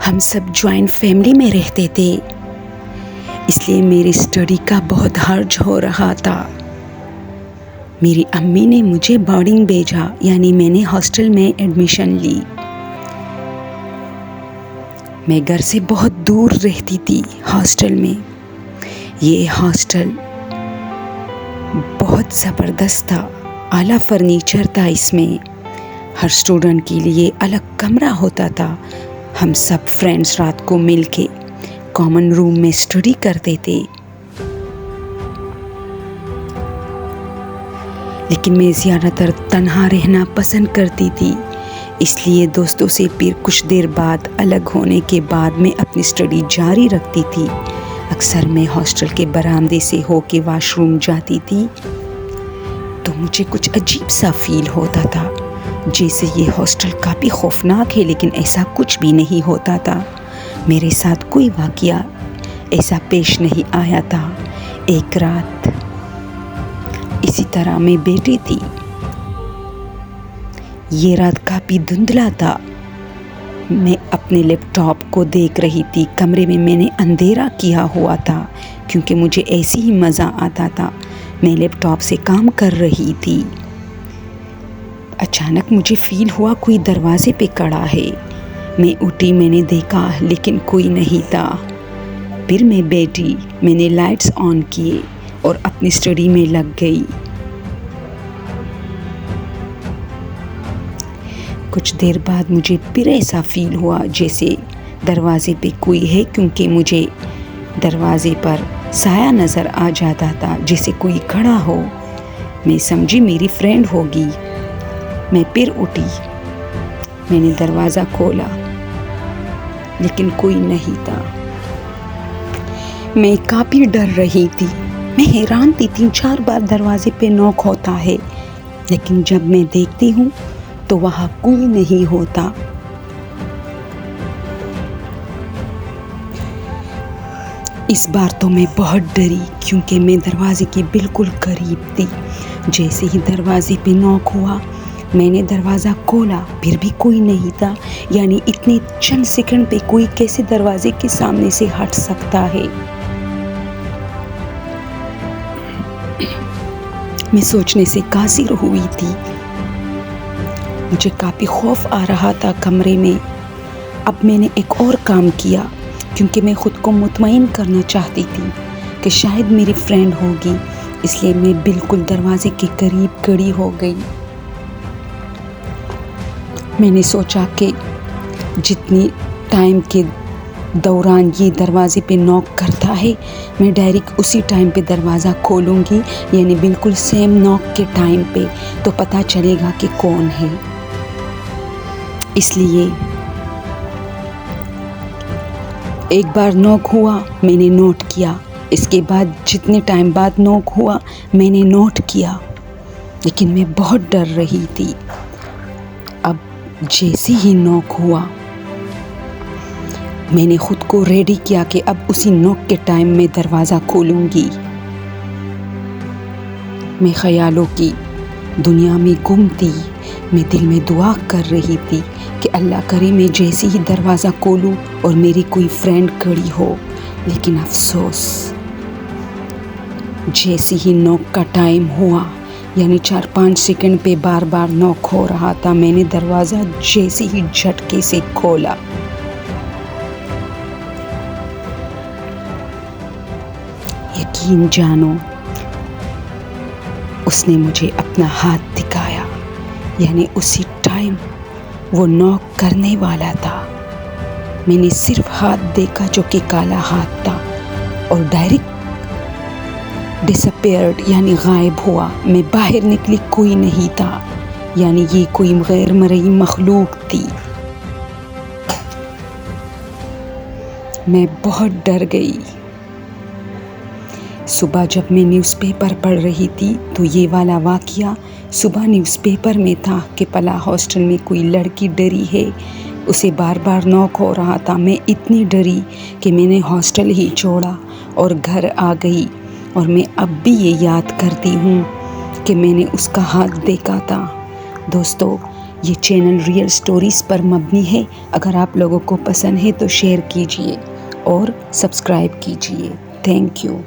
हम सब joint family में रहते थे, इसलिए मेरी स्टडी का बहुत हर्ज हो रहा था। मेरी अम्मी ने मुझे बोर्डिंग भेजा, यानी मैंने हॉस्टल में एडमिशन ली। मैं घर से बहुत दूर रहती थी हॉस्टल में। ये हॉस्टल बहुत ज़बरदस्त था, आला फर्नीचर था इसमें। हर स्टूडेंट के लिए अलग कमरा होता था। हम सब फ्रेंड्स रात को मिलके कॉमन रूम में स्टडी करते थे। लेकिन मैं ज़्यादातर तन्हा रहना पसंद करती थी, इसलिए दोस्तों से फिर कुछ देर बाद अलग होने के बाद मैं अपनी स्टडी जारी रखती थी। अक्सर मैं हॉस्टल के बरामदे से होके वॉशरूम जाती थी तो मुझे कुछ अजीब सा फील होता था, जैसे ये हॉस्टल काफ़ी खौफनाक है, लेकिन ऐसा कुछ भी नहीं होता था। मेरे साथ कोई वाक़या ऐसा पेश नहीं आया था। एक रात इसी तरह मैं बैठी थी। ये रात काफ़ी धुंधला था। मैं अपने लैपटॉप को देख रही थी। कमरे में मैंने अंधेरा किया हुआ था क्योंकि मुझे ऐसे ही मज़ा आता था। मैं लैपटॉप से काम कर रही थी। अचानक मुझे फील हुआ कोई दरवाजे पे खड़ा है। मैं उठी, मैंने देखा, लेकिन कोई नहीं था। फिर मैं बैठी, मैंने लाइट्स ऑन किए और अपनी स्टडी में लग गई। कुछ देर बाद मुझे फिर ऐसा फील हुआ जैसे दरवाजे पे कोई है, क्योंकि मुझे दरवाजे पर साया नज़र आ जाता था, जैसे कोई खड़ा हो। मैं समझी मेरी फ्रेंड होगी। मैं फिर उठी, मैंने दरवाज़ा खोला, लेकिन कोई नहीं था। मैं काफ़ी डर रही थी। मैं हैरान थी, 3-4 बार दरवाजे पे नॉक होता है, लेकिन जब मैं देखती हूँ तो वहाँ कोई नहीं होता। इस बार तो मैं बहुत डरी, क्योंकि मैं दरवाजे के बिल्कुल करीब थी। जैसे ही दरवाजे पे नॉक हुआ, मैंने दरवाज़ा खोला, फिर भी कोई नहीं था। यानी इतने चंद सेकंड पे कोई कैसे दरवाजे के सामने से हट सकता है। मैं सोचने से कासिर हुई थी। मुझे काफ़ी खौफ आ रहा था कमरे में। अब मैंने एक और काम किया, क्योंकि मैं ख़ुद को मुतमईन करना चाहती थी कि शायद मेरी फ्रेंड होगी, इसलिए मैं बिल्कुल दरवाजे के करीब खड़ी हो गई। मैंने सोचा कि जितनी टाइम के दौरान ये दरवाजे पे नॉक करता है, मैं डायरेक्ट उसी टाइम पे दरवाज़ा खोलूँगी, यानी बिल्कुल सेम नॉक के टाइम पे, तो पता चलेगा कि कौन है। इसलिए एक बार नॉक हुआ, मैंने नोट किया। इसके बाद जितने टाइम बाद नॉक हुआ, मैंने नोट किया, लेकिन मैं बहुत डर रही थी। अब जैसे ही नॉक हुआ, मैंने ख़ुद को रेडी किया कि अब उसी नॉक के टाइम में दरवाज़ा खोलूँगी। मैं ख़यालों की दुनिया में गुम थी। मैं दिल में दुआ कर रही थी कि अल्लाह करे मैं जैसे ही दरवाज़ा खोलूँ और मेरी कोई फ्रेंड खड़ी हो। लेकिन अफसोस, जैसे ही नॉक का टाइम हुआ, यानी 4-5 सेकंड पे बार बार नॉक हो रहा था, मैंने दरवाज़ा जैसे ही झटके से खोला, यकीन जानो, उसने मुझे अपना हाथ दिखाया। यानी उसी टाइम वो नॉक करने वाला था। मैंने सिर्फ हाथ देखा, जो कि काला हाथ था, और डायरेक्ट डिसअपेयर्ड, यानी गायब हुआ। मैं बाहर निकली, कोई नहीं था, यानी ये कोई गैर मरई मखलूक थी। मैं बहुत डर गई। सुबह जब मैं न्यूज़पेपर पढ़ रही थी तो ये वाला वाक़या सुबह न्यूज़पेपर में था कि पला हॉस्टल में कोई लड़की डरी है, उसे बार बार नॉक हो रहा था। मैं इतनी डरी कि मैंने हॉस्टल ही छोड़ा और घर आ गई। और मैं अब भी ये याद करती हूँ कि मैंने उसका हाथ देखा था। दोस्तों, ये चैनल रियल स्टोरीज़ पर मबनी है। अगर आप लोगों को पसंद है तो शेयर कीजिए और सब्सक्राइब कीजिए। Thank you.